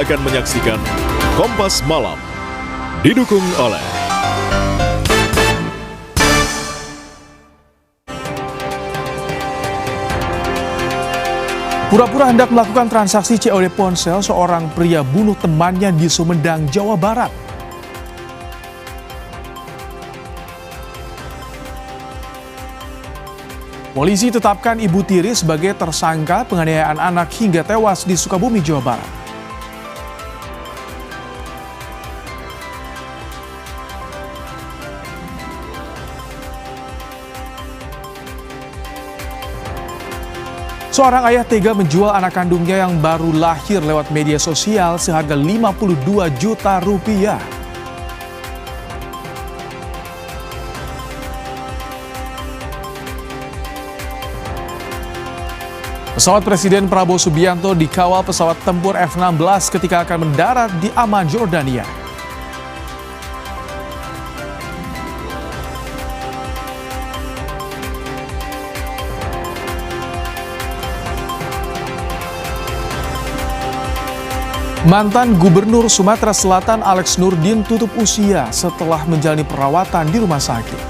Akan menyaksikan Kompas Malam didukung oleh pura-pura hendak melakukan transaksi COD ponsel, seorang pria bunuh temannya di Sumedang, Jawa Barat. Polisi tetapkan Ibu Tiri sebagai tersangka penganiayaan anak hingga tewas di Sukabumi, Jawa Barat. Seorang ayah tega menjual anak kandungnya yang baru lahir lewat media sosial seharga 52 juta rupiah. Pesawat Presiden Prabowo Subianto dikawal pesawat tempur F-16 ketika akan mendarat di Amman, Jordania. Mantan Gubernur Sumatera Selatan Alex Nurdin tutup usia setelah menjalani perawatan di rumah sakit.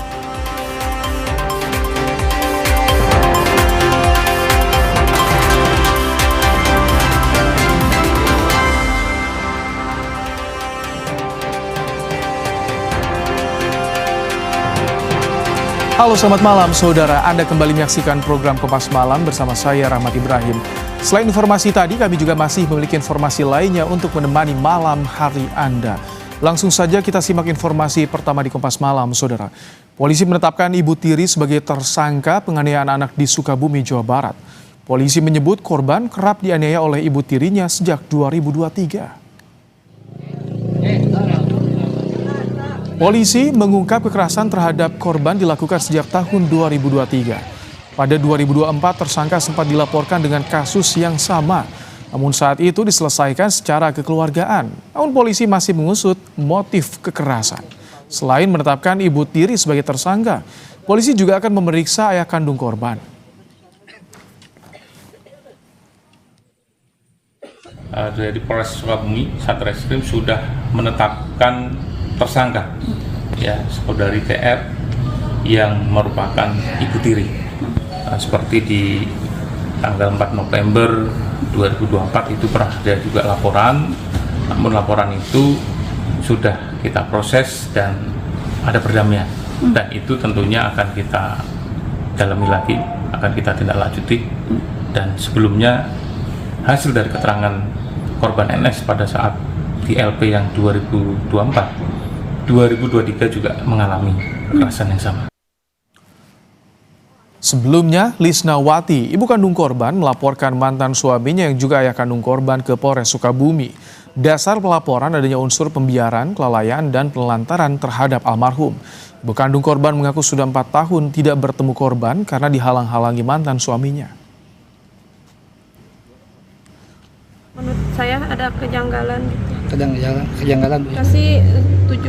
Halo, selamat malam saudara. Anda kembali menyaksikan program Kompas Malam bersama saya Rahmat Ibrahim. Selain informasi tadi, kami juga masih memiliki informasi lainnya untuk menemani malam hari Anda. Langsung saja kita simak informasi pertama di Kompas Malam, saudara. Polisi menetapkan Ibu Tiri sebagai tersangka penganiayaan anak di Sukabumi, Jawa Barat. Polisi menyebut korban kerap dianiaya oleh ibu tirinya sejak 2023. Polisi mengungkap kekerasan terhadap korban dilakukan sejak tahun 2023. Pada 2024 tersangka sempat dilaporkan dengan kasus yang sama. Namun saat itu diselesaikan secara kekeluargaan. Namun polisi masih mengusut motif kekerasan. Selain menetapkan Ibu Tiri sebagai tersangka, polisi juga akan memeriksa ayah kandung korban. Dari Polres Sukabumi, Satreskrim sudah menetapkan tersangka, ya, saudari TR yang merupakan Ibu Tiri. Seperti di tanggal 4 November 2024 itu pernah ada juga laporan, namun laporan itu sudah kita proses dan ada perdamaian, dan itu tentunya akan kita dalami lagi, akan kita tindak lanjuti. Dan sebelumnya hasil dari keterangan korban NS pada saat di LP yang 2023 juga mengalami kekerasan yang sama. Sebelumnya, Lisnawati, ibu kandung korban, melaporkan mantan suaminya yang juga ayah kandung korban ke Polres Sukabumi. Dasar pelaporan adanya unsur pembiaran, kelalaian, dan penelantaran terhadap almarhum. Ibu kandung korban mengaku sudah 4 tahun tidak bertemu korban karena dihalang-halangi mantan suaminya. Menurut saya ada kejanggalan. Kejanggalan Bu. Kasih 4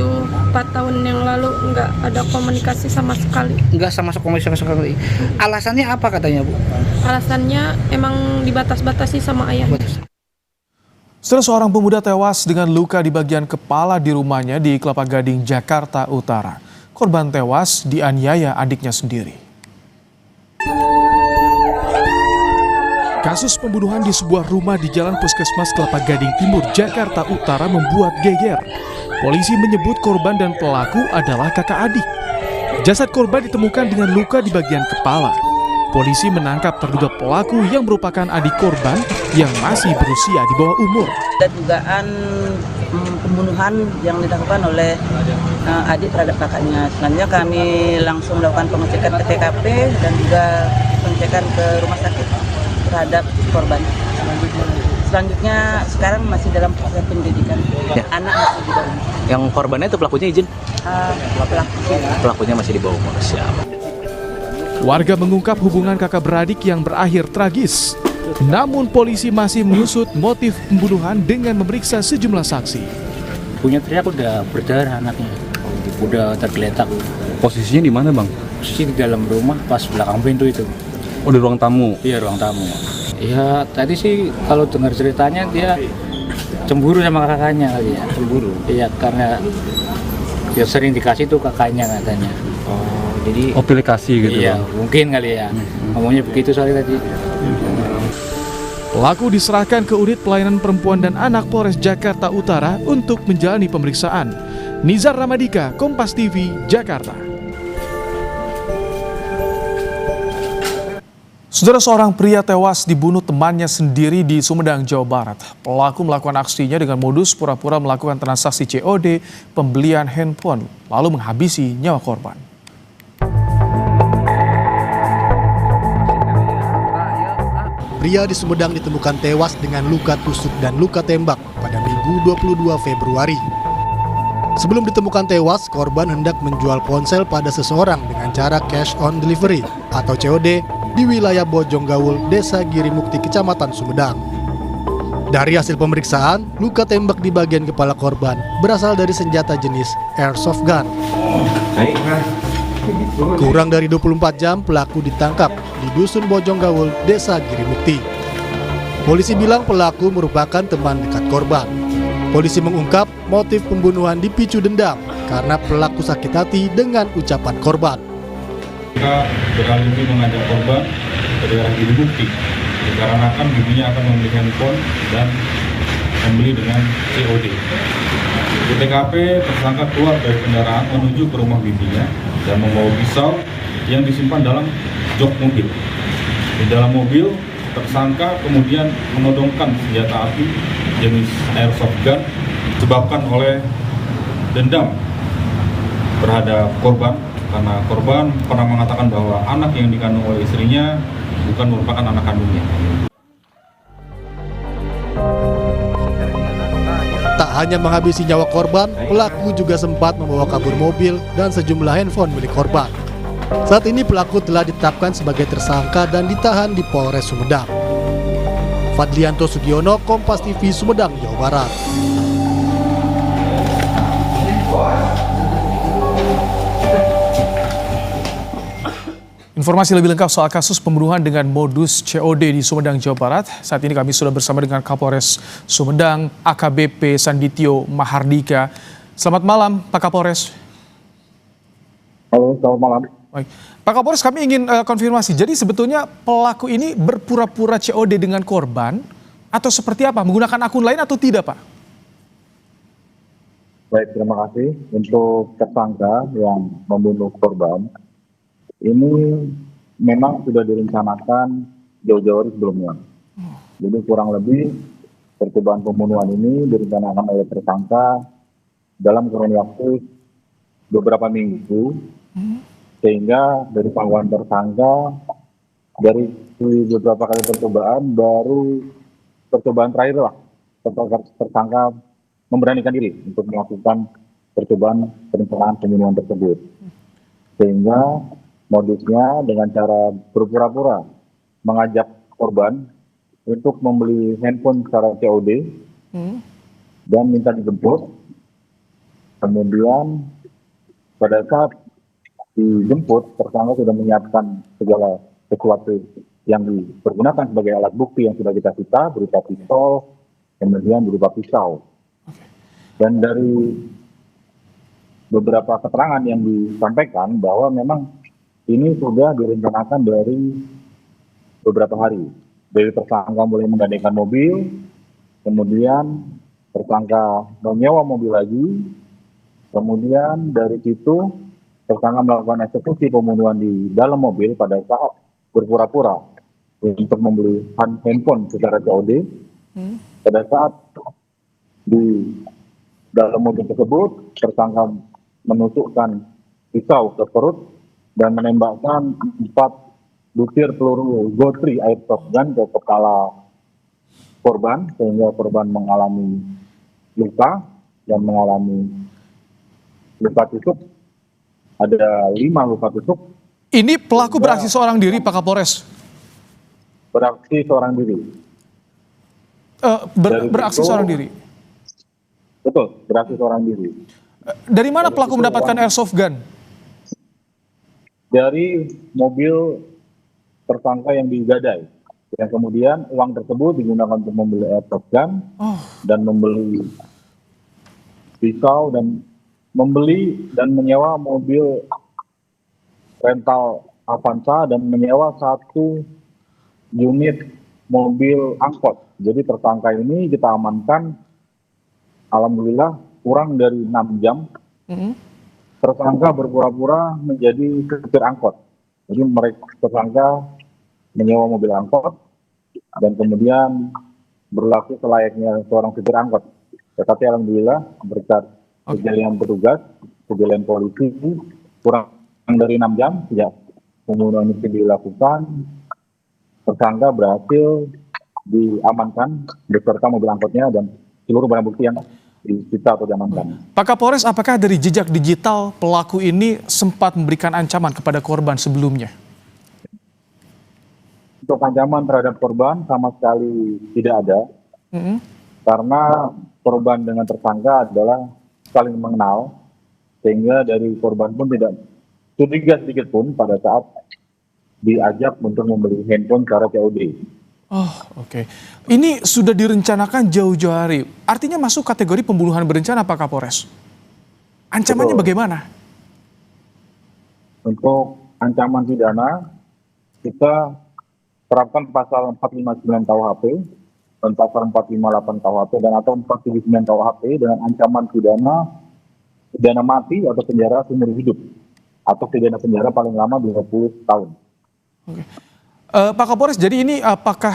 tahun yang lalu nggak ada komunikasi sama sekali. Nggak sama komunikasi sama sekali. Alasannya apa katanya Bu? Alasannya emang dibatas-batasi sama ayah. Setelah seorang pemuda tewas dengan luka di bagian kepala di rumahnya di Kelapa Gading, Jakarta Utara. Korban tewas dianiaya adiknya sendiri. Kasus pembunuhan di sebuah rumah di Jalan Puskesmas Kelapa Gading Timur, Jakarta Utara membuat geger. Polisi menyebut korban dan pelaku adalah kakak adik. Jasad korban ditemukan dengan luka di bagian kepala. Polisi menangkap terduga pelaku yang merupakan adik korban yang masih berusia di bawah umur. Ada dugaan pembunuhan yang dilakukan oleh adik terhadap kakaknya. Selanjutnya kami langsung melakukan pengecekan ke TKP dan juga pengecekan ke rumah sakit terhadap korban. Selanjutnya sekarang masih dalam proses penyelidikan. Ya. Anak masih di bawah umur. Yang korbannya itu pelakunya izin? Pelakunya masih di bawah umur. Siap. Warga mengungkap hubungan kakak beradik yang berakhir tragis. Namun polisi masih mengusut motif pembunuhan dengan memeriksa sejumlah saksi. Punya teriak udah berdarah anaknya, udah tergeletak. Posisinya di mana Bang? Posisi di dalam rumah pas belakang pintu itu. Oh, di ruang tamu? Iya, ruang tamu. Ya tadi sih kalau dengar ceritanya dia cemburu sama kakaknya kali ya. Cemburu? Iya, karena ya sering dikasih tuh kakaknya katanya. Oh, jadi pilih kasih gitu. Iya, mungkin kali ya. Ngomongnya begitu soalnya tadi. Pelaku diserahkan ke unit pelayanan perempuan dan anak Polres Jakarta Utara untuk menjalani pemeriksaan. Nizar Ramadika, Kompas TV, Jakarta. Saudara, seorang pria tewas dibunuh temannya sendiri di Sumedang, Jawa Barat. Pelaku melakukan aksinya dengan modus pura-pura melakukan transaksi COD pembelian handphone, lalu menghabisi nyawa korban. Pria di Sumedang ditemukan tewas dengan luka tusuk dan luka tembak pada Minggu 22 Februari. Sebelum ditemukan tewas, korban hendak menjual ponsel pada seseorang dengan cara cash on delivery atau COD di wilayah Bojonggawul, Desa Girimukti, Kecamatan Sumedang. Dari hasil pemeriksaan, luka tembak di bagian kepala korban berasal dari senjata jenis airsoft gun. Kurang dari 24 jam pelaku ditangkap di Dusun Bojonggawul, Desa Girimukti. Polisi bilang pelaku merupakan teman dekat korban. Polisi mengungkap motif pembunuhan dipicu dendam karena pelaku sakit hati dengan ucapan korban. Kita beralih mengajak korban ke daerah Girimukti dikarenakan bibinya akan membeli handphone dan membeli dengan COD. Di TKP, tersangka keluar dari kendaraan menuju ke rumah bibinya dan membawa pisau yang disimpan dalam jok mobil. Di dalam mobil, tersangka kemudian menodongkan senjata api jenis airsoft gun disebabkan oleh dendam terhadap korban, karena korban pernah mengatakan bahwa anak yang dikandung oleh istrinya bukan merupakan anak kandungnya. Tak hanya menghabisi nyawa korban, pelaku juga sempat membawa kabur mobil dan sejumlah handphone milik korban. Saat ini pelaku telah ditetapkan sebagai tersangka dan ditahan di Polres Sumedang. Fadlianto Sugiono, Kompas TV, Sumedang, Jawa Barat. Informasi lebih lengkap soal kasus pembunuhan dengan modus COD di Sumedang, Jawa Barat. Saat ini kami sudah bersama dengan Kapolres Sumedang, AKBP Sandityo Mahardika. Selamat malam, Pak Kapolres. Halo, selamat malam. Baik. Pak Kapolres, kami ingin konfirmasi. Jadi sebetulnya pelaku ini berpura-pura COD dengan korban atau seperti apa? Menggunakan akun lain atau tidak, Pak? Baik, terima kasih untuk tersangka yang membunuh korban. Ini memang sudah direncanakan jauh-jauh sebelumnya. Jadi kurang lebih percobaan pembunuhan ini direncanakan oleh tersangka dalam kurun waktu beberapa minggu, sehingga dari panggilan tersangka dari beberapa kali percobaan baru percobaan terakhir lah tersangka memberanikan diri untuk melakukan percobaan perencanaan pembunuhan tersebut. Sehingga modusnya dengan cara berpura-pura mengajak korban untuk membeli handphone secara COD dan minta dijemput. Kemudian pada saat dijemput, tersangka sudah menyiapkan segala sesuatu yang dipergunakan sebagai alat bukti yang sudah kita sita, berupa pistol, kemudian berupa pisau. Dan dari beberapa keterangan yang disampaikan bahwa memang ini sudah direncanakan dari beberapa hari. Dari tersangka mulai menggandengkan mobil, kemudian tersangka menyewa mobil lagi, kemudian dari situ tersangka melakukan eksekusi pembunuhan di dalam mobil pada saat berpura-pura untuk membeli handphone secara COD. Pada saat di dalam mobil tersebut, tersangka menusukkan pisau ke perut dan menembakkan 4 butir peluru Gotri airsoft gun ke kepala korban, sehingga korban mengalami luka dan mengalami luka tusuk. Ada 5 luka tusuk. Ini pelaku beraksi seorang diri, Pak Kapolres? Beraksi seorang diri. Beraksi seorang diri? Betul, beraksi seorang diri. Dari mana pelaku mendapatkan airsoft gun? Dari mobil tersangka yang digadai. yang kemudian uang tersebut digunakan untuk membeli airsoft gun dan membeli pisau dan membeli dan menyewa mobil rental Avanza dan menyewa 1 unit mobil angkot. Jadi tersangka ini kita amankan, alhamdulillah kurang dari 6 jam. Tersangka berpura-pura menjadi supir angkot. Jadi mereka tersangka menyewa mobil angkot dan kemudian berlaku selayaknya seorang supir angkot. Tetapi alhamdulillah berkat kejelian petugas, kejelian polisi, kurang dari 6 jam sejak pembunuhan itu dilakukan, tersangka berhasil diamankan beserta mobil angkotnya dan seluruh barang bukti yang disita atau diamankan. Pak Kapolres, apakah dari jejak digital pelaku ini sempat memberikan ancaman kepada korban sebelumnya? Untuk ancaman terhadap korban sama sekali tidak ada, karena korban dengan tersangka adalah saling mengenal, sehingga dari korban pun tidak curiga sedikit pun pada saat diajak untuk membeli handphone secara COD. Oh, oke. Ini sudah direncanakan jauh-jauh hari. Artinya masuk kategori pembunuhan berencana, Pak Kapolres. Ancamannya bagaimana? Untuk ancaman pidana, kita terapkan pasal 459 KUHP dan pasal 458 KUHP dan atau 479 KUHP dengan ancaman pidana mati atau penjara seumur hidup atau pidana penjara paling lama 20 tahun. Oke. Pak Kapolres, jadi ini apakah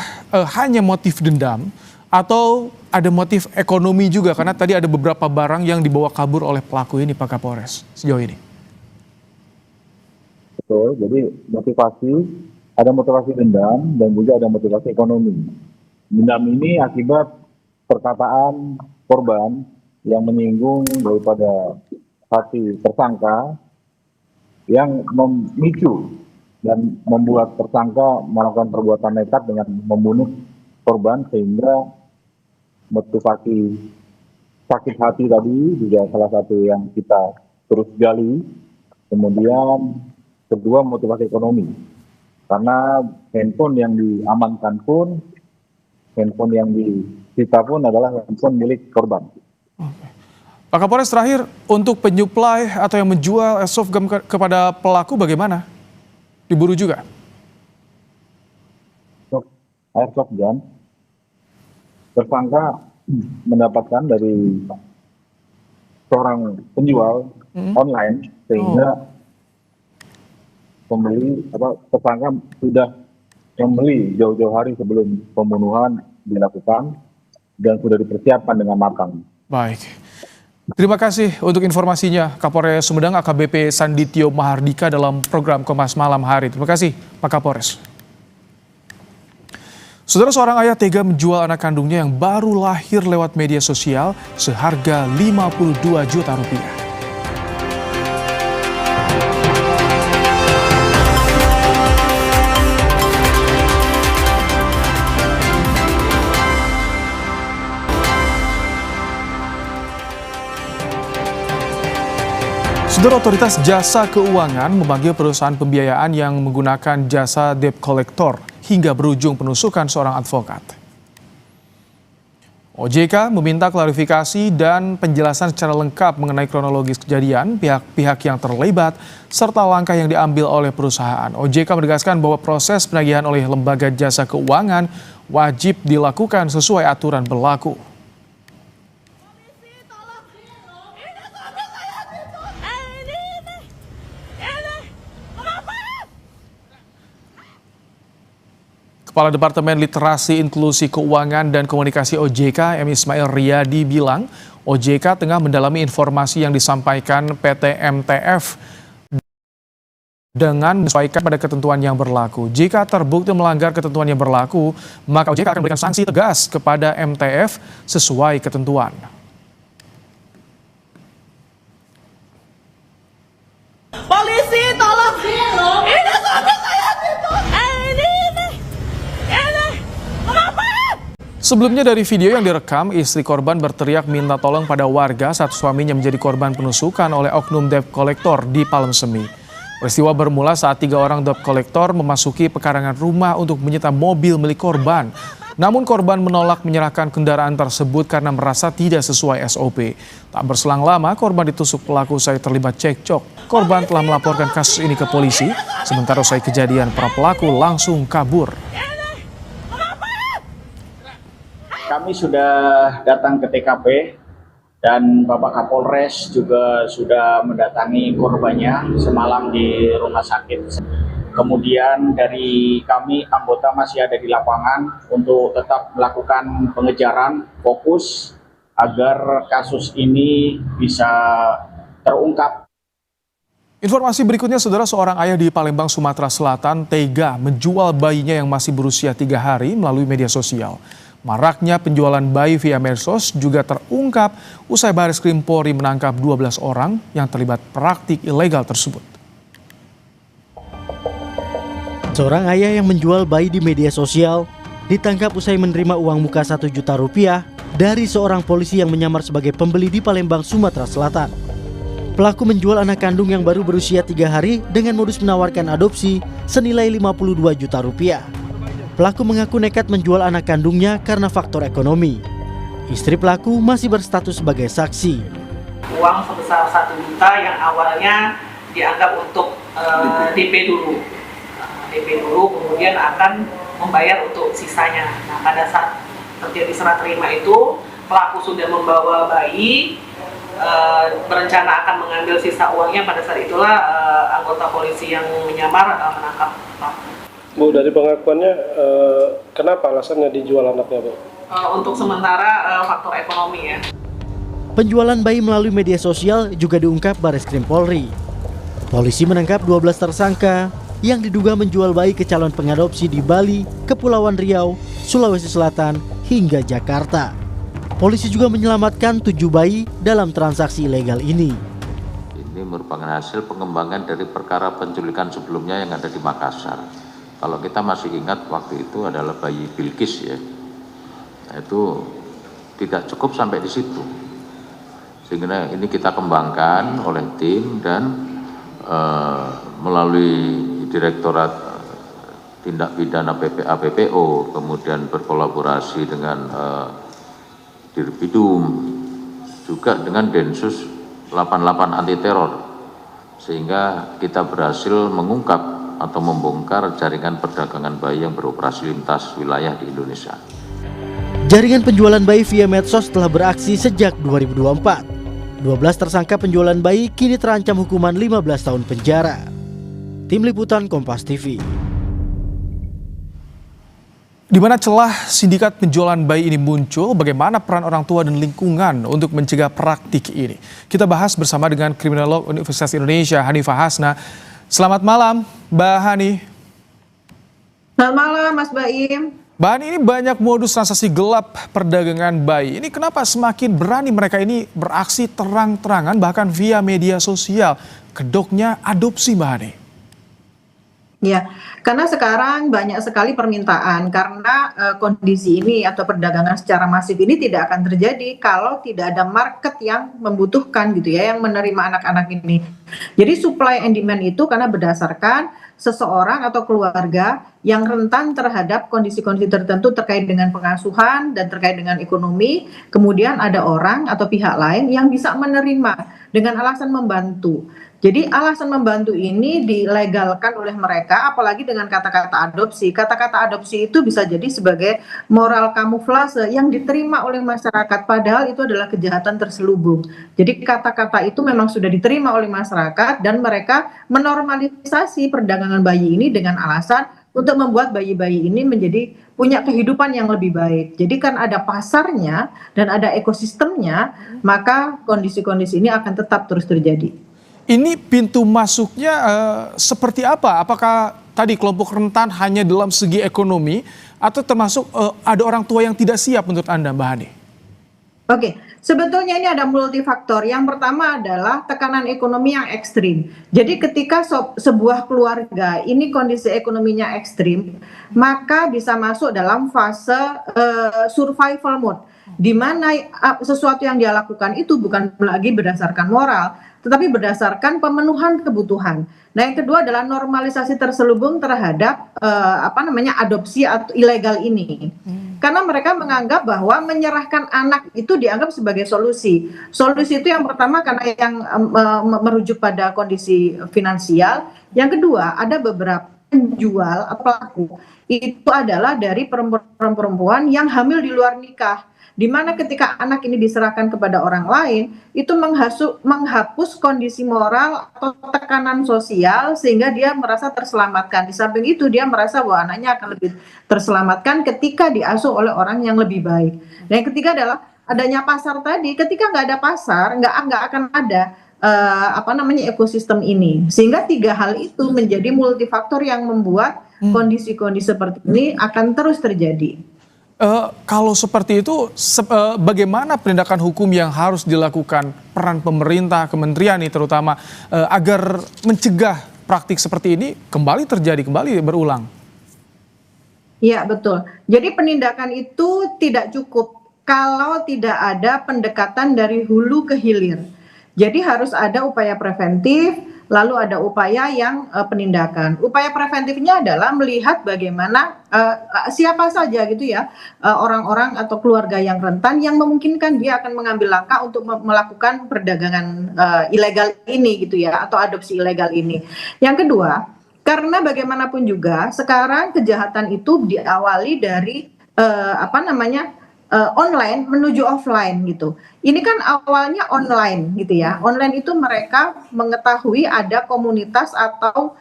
hanya motif dendam atau ada motif ekonomi juga? Karena tadi ada beberapa barang yang dibawa kabur oleh pelaku ini, Pak Kapolres, sejauh ini. Betul, jadi ada motivasi dendam dan juga ada motivasi ekonomi. Dendam ini akibat perkataan korban yang menyinggung daripada hati tersangka yang memicu dan membuat tersangka melakukan perbuatan nekat dengan membunuh korban, sehingga motivasi sakit hati tadi juga salah satu yang kita terus gali. Kemudian kedua, motivasi ekonomi, karena handphone yang diamankan pun, handphone yang disita pun adalah handphone milik korban. Pak Kapolres, terakhir untuk penyuplai atau yang menjual airsoft gun kepada pelaku bagaimana? Diburu juga? Airsoft gun, tersangka mendapatkan dari seorang penjual online, sehingga tersangka sudah membeli jauh-jauh hari sebelum pembunuhan dilakukan dan sudah dipersiapkan dengan matang. Baik. Terima kasih untuk informasinya Kapolres Sumedang AKBP Sandityo Mahardika dalam program Kompas Malam hari. Terima kasih Pak Kapolres. Saudara, seorang ayah tega menjual anak kandungnya yang baru lahir lewat media sosial seharga 52 juta rupiah. Saudara, Otoritas Jasa Keuangan memanggil perusahaan pembiayaan yang menggunakan jasa debt collector hingga berujung penusukan seorang advokat. OJK meminta klarifikasi dan penjelasan secara lengkap mengenai kronologis kejadian, pihak-pihak yang terlibat, serta langkah yang diambil oleh perusahaan. OJK menegaskan bahwa proses penagihan oleh lembaga jasa keuangan wajib dilakukan sesuai aturan berlaku. Kepala Departemen Literasi Inklusi Keuangan dan Komunikasi OJK, M. Ismail Riyadi bilang, OJK tengah mendalami informasi yang disampaikan PT MTF dengan menyesuaikan pada ketentuan yang berlaku. Jika terbukti melanggar ketentuan yang berlaku, maka OJK akan memberikan sanksi tegas kepada MTF sesuai ketentuan. Polisi, tolong! Ini suami saya itu! Sebelumnya dari video yang direkam, istri korban berteriak minta tolong pada warga saat suaminya menjadi korban penusukan oleh oknum debt collector di Palem Semi. Peristiwa bermula saat 3 orang debt collector memasuki pekarangan rumah untuk menyita mobil milik korban. Namun korban menolak menyerahkan kendaraan tersebut karena merasa tidak sesuai SOP. Tak berselang lama korban ditusuk pelaku usai terlibat cekcok. Korban telah melaporkan kasus ini ke polisi, sementara usai kejadian para pelaku langsung kabur. Kami sudah datang ke TKP dan Bapak Kapolres juga sudah mendatangi korbannya semalam di rumah sakit. Kemudian dari kami anggota masih ada di lapangan untuk tetap melakukan pengejaran fokus agar kasus ini bisa terungkap. Informasi berikutnya, saudara, seorang ayah di Palembang, Sumatera Selatan tega menjual bayinya yang masih berusia 3 hari melalui media sosial. Maraknya penjualan bayi via medsos juga terungkap usai Baris Krim Polri menangkap 12 orang yang terlibat praktik ilegal tersebut. Seorang ayah yang menjual bayi di media sosial ditangkap usai menerima uang muka 1 juta rupiah dari seorang polisi yang menyamar sebagai pembeli di Palembang, Sumatera Selatan. Pelaku menjual anak kandung yang baru berusia 3 hari dengan modus menawarkan adopsi senilai 52 juta rupiah. Pelaku mengaku nekat menjual anak kandungnya karena faktor ekonomi. Istri pelaku masih berstatus sebagai saksi. Uang sebesar 1 juta yang awalnya dianggap untuk DP dulu. DP dulu, kemudian akan membayar untuk sisanya. Nah, pada saat terjadi serah terima itu, pelaku sudah membawa bayi, berencana akan mengambil sisa uangnya. Pada saat itulah anggota polisi yang menyamar menangkap pelaku. Bu, dari pengakuannya, kenapa alasannya dijual anaknya, Bu? Untuk sementara faktor ekonomi ya. Penjualan bayi melalui media sosial juga diungkap Baris Krim Polri. Polisi menangkap 12 tersangka yang diduga menjual bayi ke calon pengadopsi di Bali, Kepulauan Riau, Sulawesi Selatan, hingga Jakarta. Polisi juga menyelamatkan 7 bayi dalam transaksi ilegal ini. Ini merupakan hasil pengembangan dari perkara penculikan sebelumnya yang ada di Makassar. Kalau kita masih ingat waktu itu adalah bayi Bilqis ya, itu tidak cukup sampai di situ. Sehingga ini kita kembangkan oleh tim dan melalui Direktorat Tindak Pidana PPA PPO, kemudian berkolaborasi dengan Dirbidum, juga dengan Densus 88 anti teror, sehingga kita berhasil mengungkap atau membongkar jaringan perdagangan bayi yang beroperasi lintas wilayah di Indonesia. Jaringan penjualan bayi via medsos telah beraksi sejak 2024. 12 tersangka penjualan bayi kini terancam hukuman 15 tahun penjara. Tim Liputan Kompas TV. Di mana celah sindikat penjualan bayi ini muncul, bagaimana peran orang tua dan lingkungan untuk mencegah praktik ini? Kita bahas bersama dengan kriminolog Universitas Indonesia, Hanifah Hasna. Selamat malam, Mbak Hani. Selamat malam, Mas Baim. Mbak Hani, ini banyak modus transaksi gelap perdagangan bayi. Ini kenapa semakin berani mereka ini beraksi terang-terangan bahkan via media sosial? Kedoknya adopsi, Mbak Hani. Ya, karena sekarang banyak sekali permintaan karena kondisi ini atau perdagangan secara masif ini tidak akan terjadi kalau tidak ada market yang membutuhkan gitu ya, yang menerima anak-anak ini. Jadi supply and demand itu karena berdasarkan seseorang atau keluarga yang rentan terhadap kondisi-kondisi tertentu terkait dengan pengasuhan dan terkait dengan ekonomi, kemudian ada orang atau pihak lain yang bisa menerima dengan alasan membantu. Jadi alasan membantu ini dilegalkan oleh mereka, apalagi dengan kata-kata adopsi. Kata-kata adopsi itu bisa jadi sebagai moral kamuflase yang diterima oleh masyarakat, padahal itu adalah kejahatan terselubung. Jadi kata-kata itu memang sudah diterima oleh masyarakat dan mereka menormalisasi perdagangan bayi ini dengan alasan untuk membuat bayi-bayi ini menjadi punya kehidupan yang lebih baik. Jadi kan ada pasarnya dan ada ekosistemnya, maka kondisi-kondisi ini akan tetap terus terjadi. Ini pintu masuknya seperti apa? Apakah tadi kelompok rentan hanya dalam segi ekonomi atau termasuk ada orang tua yang tidak siap menurut Anda, Mbak Hani? Oke, sebetulnya ini ada multifaktor. Yang pertama adalah tekanan ekonomi yang ekstrim. Jadi ketika sebuah keluarga ini kondisi ekonominya ekstrim, maka bisa masuk dalam fase survival mode. di mana sesuatu yang dia lakukan itu bukan lagi berdasarkan moral, tetapi berdasarkan pemenuhan kebutuhan. Nah, yang kedua adalah normalisasi terselubung terhadap adopsi atau ilegal ini. Karena mereka menganggap bahwa menyerahkan anak itu dianggap sebagai solusi. Solusi itu yang pertama karena yang merujuk pada kondisi finansial. Yang kedua, ada beberapa penjual atau pelaku itu adalah dari perempuan-perempuan yang hamil di luar nikah, di mana ketika anak ini diserahkan kepada orang lain itu menghapus kondisi moral atau tekanan sosial sehingga dia merasa terselamatkan. Di samping itu dia merasa bahwa anaknya akan lebih terselamatkan ketika diasuh oleh orang yang lebih baik. Dan yang ketiga adalah adanya pasar tadi. Ketika nggak ada pasar, nggak akan ada ekosistem ini, sehingga tiga hal itu menjadi multifaktor yang membuat kondisi-kondisi seperti ini akan terus terjadi. Kalau seperti itu, bagaimana penindakan hukum yang harus dilakukan peran pemerintah, kementerian nih terutama, agar mencegah praktik seperti ini kembali terjadi, kembali berulang? Iya, betul. Jadi penindakan itu tidak cukup kalau tidak ada pendekatan dari hulu ke hilir. Jadi harus ada upaya preventif, lalu ada upaya yang penindakan. Upaya preventifnya adalah melihat bagaimana siapa saja gitu ya, orang-orang atau keluarga yang rentan yang memungkinkan dia akan mengambil langkah untuk melakukan perdagangan ilegal ini gitu ya, atau adopsi ilegal ini. Yang kedua, karena bagaimanapun juga sekarang kejahatan itu diawali dari online menuju offline gitu. Ini kan awalnya online gitu ya. Online itu mereka mengetahui ada komunitas atau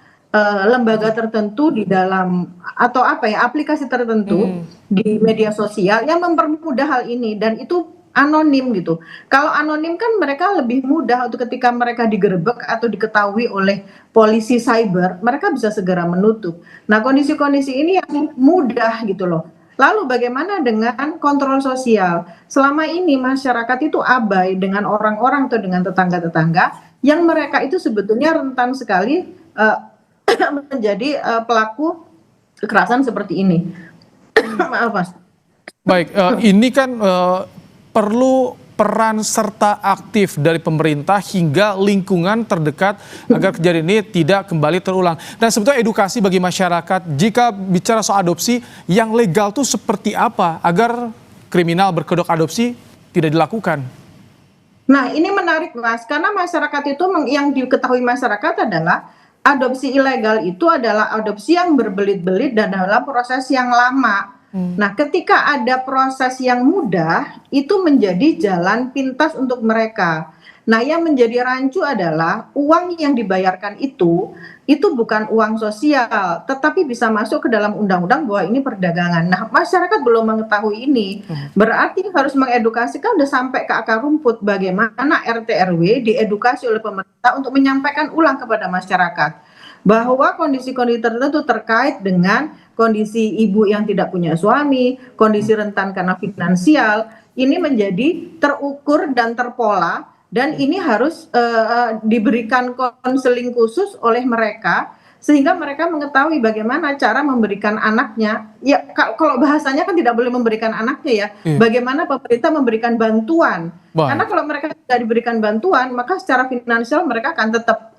lembaga tertentu di dalam atau aplikasi tertentu di media sosial yang mempermudah hal ini, dan itu anonim gitu. Kalau anonim kan mereka lebih mudah untuk ketika mereka digerebek atau diketahui oleh polisi cyber, mereka bisa segera menutup. Nah, kondisi-kondisi ini yang mudah gitu loh. Lalu bagaimana dengan kontrol sosial? Selama ini masyarakat itu abai dengan orang-orang atau dengan tetangga-tetangga yang mereka itu sebetulnya rentan sekali menjadi pelaku kekerasan seperti ini. Maaf, Mas. Baik, ini kan perlu peran serta aktif dari pemerintah hingga lingkungan terdekat agar kejadian ini tidak kembali terulang. Dan sebetulnya edukasi bagi masyarakat jika bicara soal adopsi yang legal itu seperti apa agar kriminal berkedok adopsi tidak dilakukan. Nah, ini menarik, Mas, karena masyarakat itu yang diketahui masyarakat adalah adopsi ilegal itu adalah adopsi yang berbelit-belit dan dalam proses yang lama. Nah, ketika ada proses yang mudah, itu menjadi jalan pintas untuk mereka. Nah, yang menjadi rancu adalah uang yang dibayarkan itu bukan uang sosial, tetapi bisa masuk ke dalam undang-undang bahwa ini perdagangan. Nah, masyarakat belum mengetahui ini, berarti harus mengedukasikan udah sampai ke akar rumput bagaimana RT RW diedukasi oleh pemerintah untuk menyampaikan ulang kepada masyarakat bahwa kondisi-kondisi tertentu terkait dengan kondisi ibu yang tidak punya suami, kondisi rentan karena finansial, ini menjadi terukur dan terpola, dan ini harus diberikan konseling khusus oleh mereka sehingga mereka mengetahui bagaimana cara memberikan anaknya. Ya, kalau bahasanya kan tidak boleh memberikan anaknya ya, bagaimana pemerintah memberikan bantuan. Karena kalau mereka tidak diberikan bantuan, maka secara finansial mereka akan tetap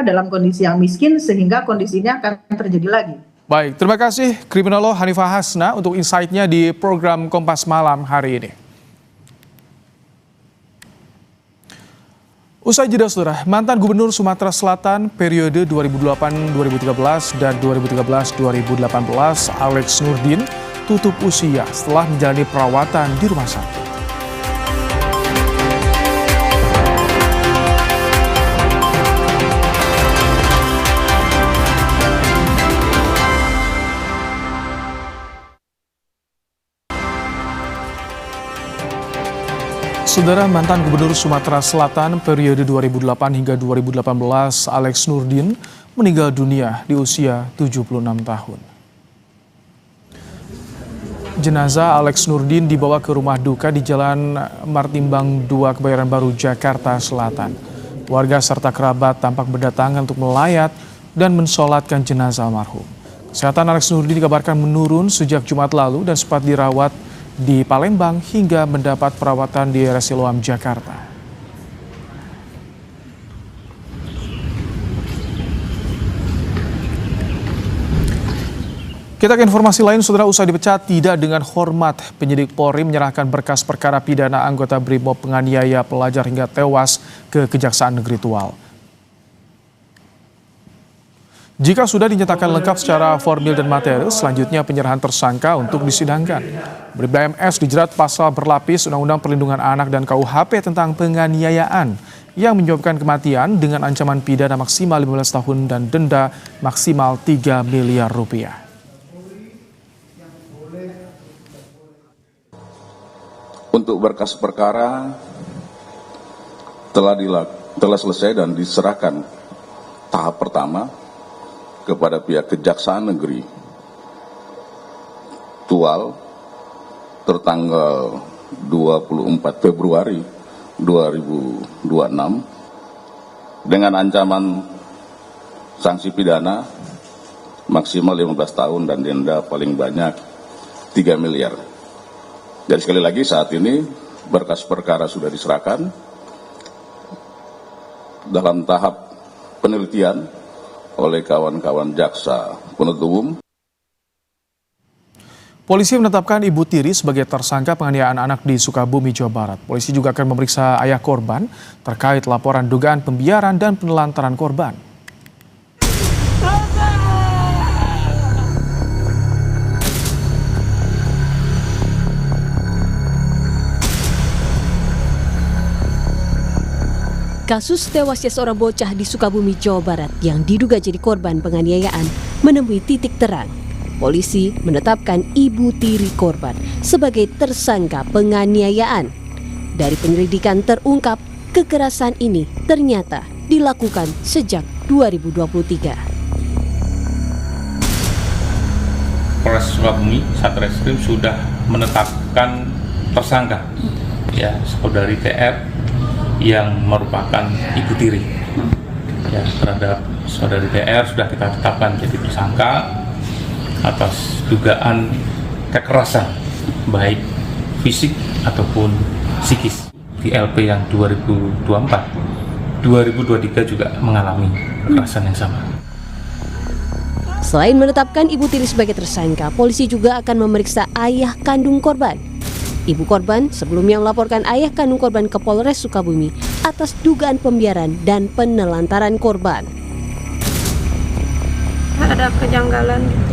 dalam kondisi yang miskin sehingga kondisinya akan terjadi lagi. Baik, terima kasih Kriminolog Hanifah Hasna untuk insight-nya di program Kompas Malam hari ini. Usai jeda saudara, mantan Gubernur Sumatera Selatan periode 2008-2013 dan 2013-2018 Alex Nurdin tutup usia setelah menjalani perawatan di rumah sakit. Saudara, mantan Gubernur Sumatera Selatan periode 2008 hingga 2018 Alex Nurdin meninggal dunia di usia 76 tahun. Jenazah Alex Nurdin dibawa ke rumah duka di Jalan Martimbang 2 Kebayoran Baru, Jakarta Selatan. Warga serta kerabat tampak berdatangan untuk melayat dan mensolatkan jenazah almarhum. Kesehatan Alex Nurdin dikabarkan menurun sejak Jumat lalu dan sempat dirawat di Palembang hingga mendapat perawatan di RS Siloam, Jakarta. Kita ke informasi lain, saudara. Usai dipecat tidak dengan hormat, penyidik Polri menyerahkan berkas perkara pidana anggota Brimob penganiaya pelajar hingga tewas ke Kejaksaan Negeri Tual. Jika sudah dinyatakan lengkap secara formil dan material, selanjutnya penyerahan tersangka untuk disidangkan. Bribda MS dijerat pasal berlapis Undang-Undang Perlindungan Anak dan KUHP tentang penganiayaan yang menyebabkan kematian dengan ancaman pidana maksimal 15 tahun dan denda maksimal 3 miliar rupiah. Untuk berkas perkara telah selesai dan diserahkan tahap pertama kepada pihak Kejaksaan Negeri Tual tertanggal 24 Februari 2026 dengan ancaman sanksi pidana maksimal 15 tahun dan denda paling banyak 3 miliar. Dan sekali lagi saat ini berkas perkara sudah diserahkan dalam tahap penelitian oleh kawan-kawan jaksa penuntut umum. Polisi menetapkan Ibu Tiri sebagai tersangka penganiayaan anak di Sukabumi, Jawa Barat. Polisi juga akan memeriksa ayah korban terkait laporan dugaan pembiaran dan penelantaran korban. Kasus tewasnya seorang bocah di Sukabumi, Jawa Barat yang diduga jadi korban penganiayaan menemui titik terang. Polisi menetapkan Ibu Tiri korban sebagai tersangka penganiayaan. Dari penyelidikan terungkap, kekerasan ini ternyata dilakukan sejak 2023. Polres Sukabumi, Satreskrim sudah menetapkan tersangka, ya, saudari TR yang merupakan Ibu Tiri. Ya, terhadap saudari TR sudah kita tetapkan jadi tersangka atas dugaan kekerasan baik fisik ataupun psikis. Di LP yang 2023 juga mengalami kekerasan yang sama. Selain menetapkan Ibu Tiri sebagai tersangka, polisi juga akan memeriksa ayah kandung korban. Ibu korban sebelumnya melaporkan ayah kandung korban ke Polres Sukabumi atas dugaan pembiaran dan penelantaran korban. Ada kejanggalan gitu.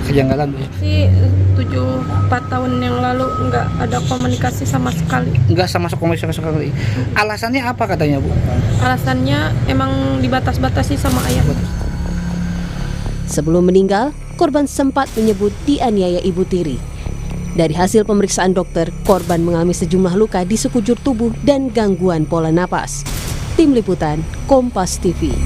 Kejanggalan. Si 4 tahun yang lalu nggak ada komunikasi sama sekali. Nggak sama komunikasi sekali. Alasannya apa katanya, Bu? Alasannya emang dibatas-batasi sama ayah. Sebelum meninggal, korban sempat menyebut dianiaya Ibu Tiri. Dari hasil pemeriksaan dokter, korban mengalami sejumlah luka di sekujur tubuh dan gangguan pola napas. Tim Liputan, Kompas TV.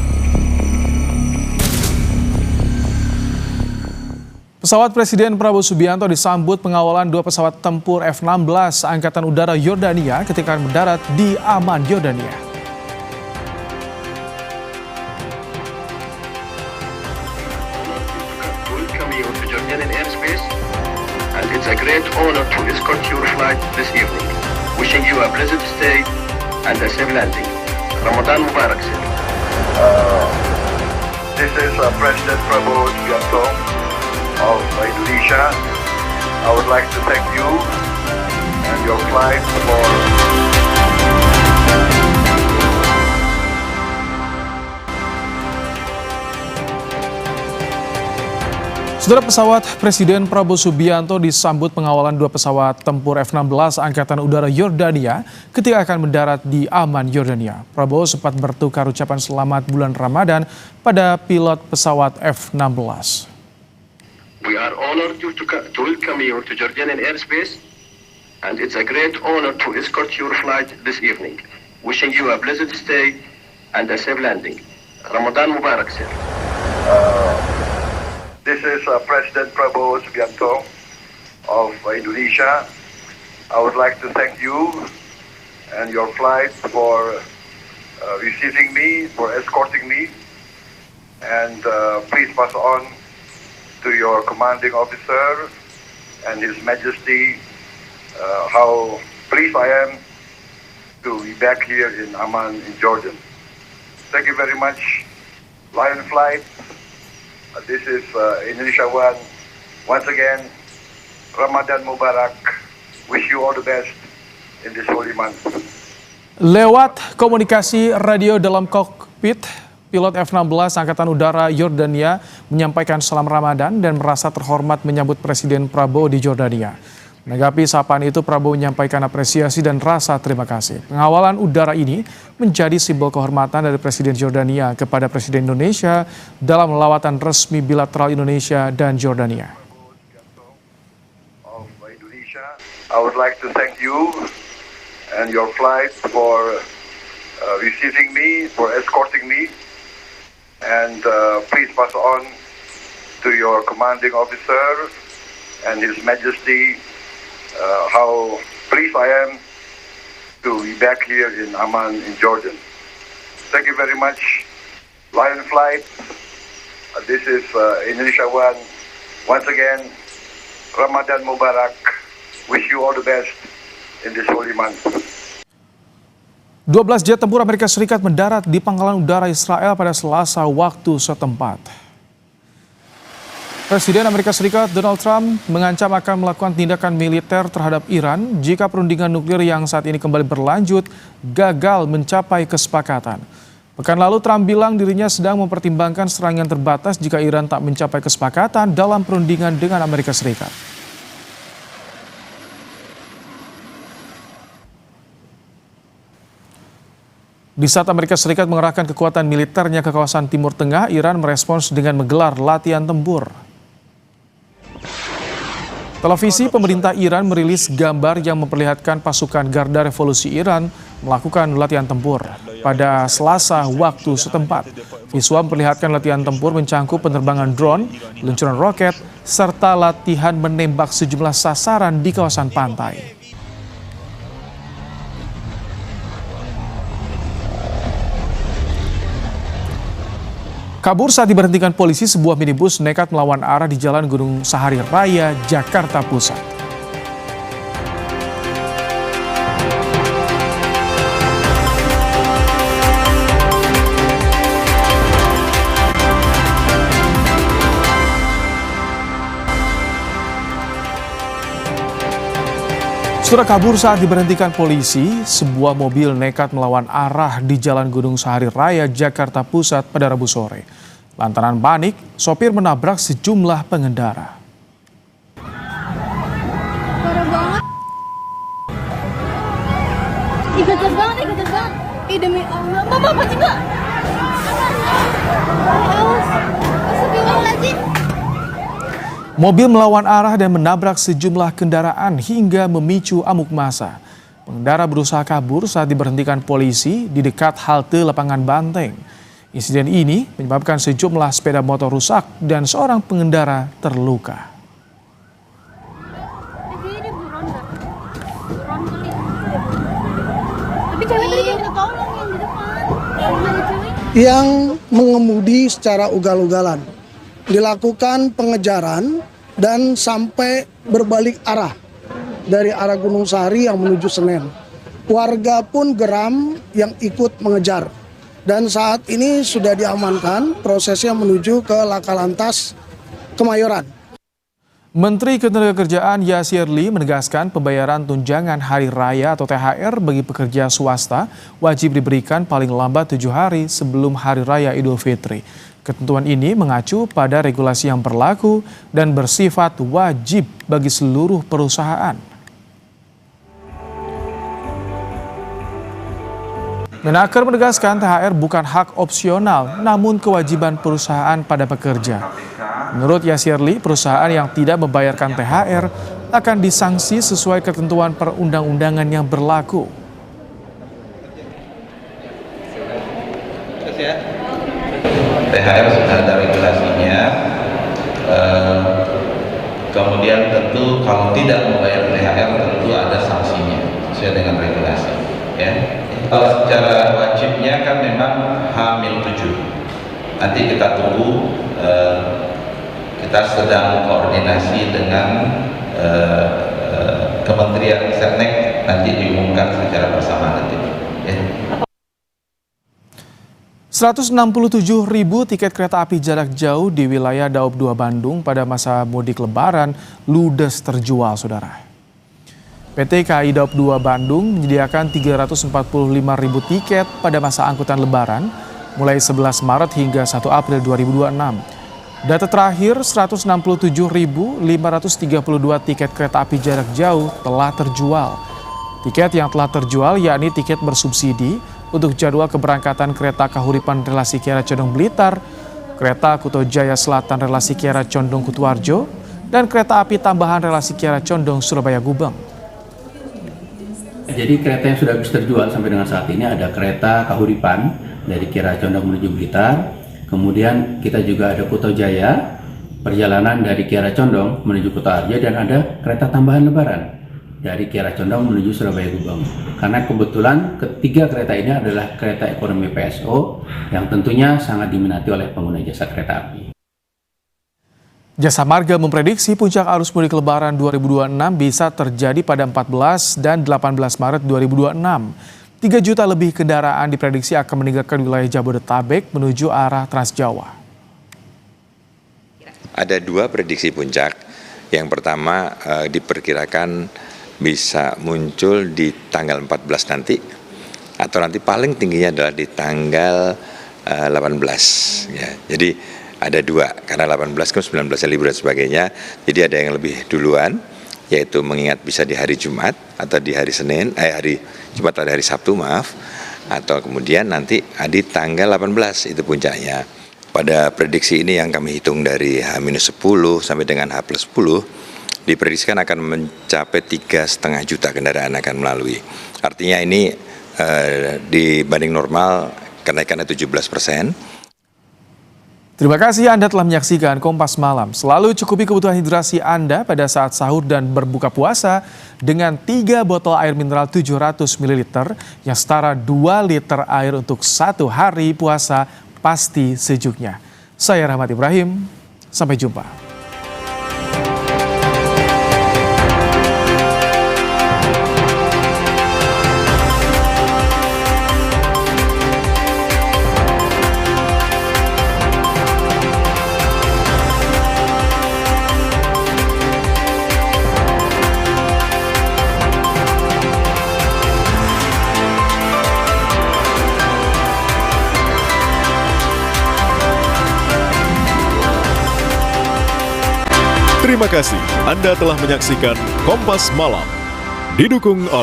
Pesawat Presiden Prabowo Subianto disambut pengawalan 2 pesawat tempur F-16 Angkatan Udara Yordania ketika mendarat di Amman, Yordania. It's a great honor to escort your flight this evening. Wishing you a pleasant stay and a safe landing. Ramadan Mubarak, sir. This is President Prabowo Subianto of Indonesia. I would like to thank you and your flight for... Saudara, pesawat Presiden Prabowo Subianto disambut pengawalan 2 pesawat tempur F-16 Angkatan Udara Yordania ketika akan mendarat di Amman, Yordania. Prabowo sempat bertukar ucapan selamat bulan Ramadan pada pilot pesawat F-16. We are honored to welcome you to Jordanian airspace, and it's a great honor to escort your flight this evening. Wishing you a pleasant stay and a safe landing. Ramadan Mubarak, sir. This is President Prabowo Subianto of Indonesia. I would like to thank you and your flight for receiving me, for escorting me. And please pass on to your commanding officer and His Majesty how pleased I am to be back here in Amman, in Jordan. Thank you very much, Lion Flight. This is Indonesia One. Once again, Ramadan Mubarak. Wish you all the best in this holy month. Lewat komunikasi radio dalam kokpit, pilot F-16 Angkatan Udara Yordania menyampaikan salam Ramadan dan merasa terhormat menyambut Presiden Prabowo di Jordania. Menanggapi sapaan itu, Prabowo menyampaikan apresiasi dan rasa terima kasih. Pengawalan udara ini menjadi simbol kehormatan dari Presiden Jordania kepada Presiden Indonesia dalam lawatan resmi bilateral Indonesia dan Jordania. I would like to thank you and your flight for receiving me, for escorting me, and please pass on to your commanding officer and His Majesty how pleased I am to be back here in Amman, in Jordan. Thank you very much, Lion Flight. This is Indonesia One. Once again, Ramadan Mubarak. Wish you all the best in this holy month. 12 jet tempur Amerika Serikat mendarat di pangkalan udara Israel pada Selasa waktu setempat. Presiden Amerika Serikat Donald Trump mengancam akan melakukan tindakan militer terhadap Iran jika perundingan nuklir yang saat ini kembali berlanjut gagal mencapai kesepakatan. Pekan lalu Trump bilang dirinya sedang mempertimbangkan serangan terbatas jika Iran tak mencapai kesepakatan dalam perundingan dengan Amerika Serikat. Di saat Amerika Serikat mengerahkan kekuatan militernya ke kawasan Timur Tengah, Iran merespons dengan menggelar latihan tempur. Televisi pemerintah Iran merilis gambar yang memperlihatkan pasukan Garda Revolusi Iran melakukan latihan tempur pada Selasa waktu setempat. Visual memperlihatkan latihan tempur mencangkup penerbangan drone, peluncuran roket, serta latihan menembak sejumlah sasaran di kawasan pantai. Kabur saat diberhentikan polisi, sebuah minibus nekat melawan arah di Jalan Gunung Sahari Raya, Jakarta Pusat. Setelah kabur saat diberhentikan polisi, sebuah mobil nekat melawan arah di Jalan Gunung Sahari Raya, Jakarta Pusat pada Rabu sore. Lantaran panik, sopir menabrak sejumlah pengendara. Parah banget. Kejar banget, kejar banget. Demi Allah, Mama apa sih, Kak? Astagfirullahaladzim. Mobil melawan arah dan menabrak sejumlah kendaraan hingga memicu amuk massa. Pengendara berusaha kabur saat diberhentikan polisi di dekat halte Lapangan Banteng. Insiden ini menyebabkan sejumlah sepeda motor rusak dan seorang pengendara terluka. Yang mengemudi secara ugal-ugalan. Dilakukan pengejaran dan sampai berbalik arah dari arah Gunung Sahari yang menuju Senen. Warga pun geram yang ikut mengejar. Dan saat ini sudah diamankan, prosesnya menuju ke Laka Lantas Kemayoran. Menteri Ketenagakerjaan Yasir Lee menegaskan pembayaran tunjangan hari raya atau THR bagi pekerja swasta wajib diberikan paling lambat 7 hari sebelum Hari Raya Idul Fitri. Ketentuan ini mengacu pada regulasi yang berlaku dan bersifat wajib bagi seluruh perusahaan. Menaker menegaskan THR bukan hak opsional, namun kewajiban perusahaan pada pekerja. Menurut Yasir Lee, perusahaan yang tidak membayarkan THR akan disanksi sesuai ketentuan perundang-undangan yang berlaku. THR sudah ada regulasinya, kemudian tentu kalau tidak membayar THR tentu ada sanksinya sesuai dengan regulasi. Ya. Kalau secara wajibnya kan memang H-7. Nanti kita tunggu, kita sedang koordinasi dengan Kementerian Setnek nanti diumumkan secara bersama nanti. Ya. 167.000 tiket kereta api jarak jauh di wilayah Daob 2 Bandung pada masa mudik Lebaran ludes terjual, saudara. PT KAI Daob 2 Bandung menyediakan 345.000 tiket pada masa angkutan Lebaran mulai 11 Maret hingga 1 April 2026. Data terakhir, 167.532 tiket kereta api jarak jauh telah terjual. Tiket yang telah terjual yakni tiket bersubsidi untuk jadwal keberangkatan kereta Kahuripan relasi Kiara Condong Blitar, kereta Kuto Jaya Selatan relasi Kiara Condong Kutuarjo, dan kereta api tambahan relasi Kiara Condong Surabaya Gubeng. Jadi kereta yang sudah habis terjual sampai dengan saat ini ada kereta Kahuripan dari Kiara Condong menuju Blitar, kemudian kita juga ada Kuto Jaya, perjalanan dari Kiara Condong menuju Kutoarjo, dan ada kereta tambahan Lebaran dari Kiara Condong menuju Surabaya Gubeng. Karena kebetulan ketiga kereta ini adalah kereta ekonomi PSO yang tentunya sangat diminati oleh pengguna jasa kereta api. Jasa Marga memprediksi puncak arus mudik Lebaran 2026 bisa terjadi pada 14 dan 18 Maret 2026. 3 juta lebih kendaraan diprediksi akan meninggalkan wilayah Jabodetabek menuju arah Trans Jawa. Ada 2 prediksi puncak. Yang pertama diperkirakan bisa muncul di tanggal 14 nanti, atau nanti paling tingginya adalah di tanggal 18. Ya. Jadi ada 2, karena 18 ke 19 libur dan sebagainya, jadi ada yang lebih duluan, yaitu mengingat bisa di hari Jumat atau di hari Senin, hari Jumat atau hari Sabtu maaf, atau kemudian nanti di tanggal 18 itu puncaknya. Pada prediksi ini yang kami hitung dari H-10 sampai dengan H+10, diprediksikan akan mencapai 3,5 juta kendaraan akan melalui. Artinya ini dibanding normal kenaikannya 17%. Terima kasih Anda telah menyaksikan Kompas Malam. Selalu cukupi kebutuhan hidrasi Anda pada saat sahur dan berbuka puasa dengan 3 botol air mineral 700 ml yang setara 2 liter air untuk 1 hari puasa pasti sejuknya. Saya Rahmat Ibrahim, sampai jumpa. Terima kasih Anda telah menyaksikan Kompas Malam. Didukung oleh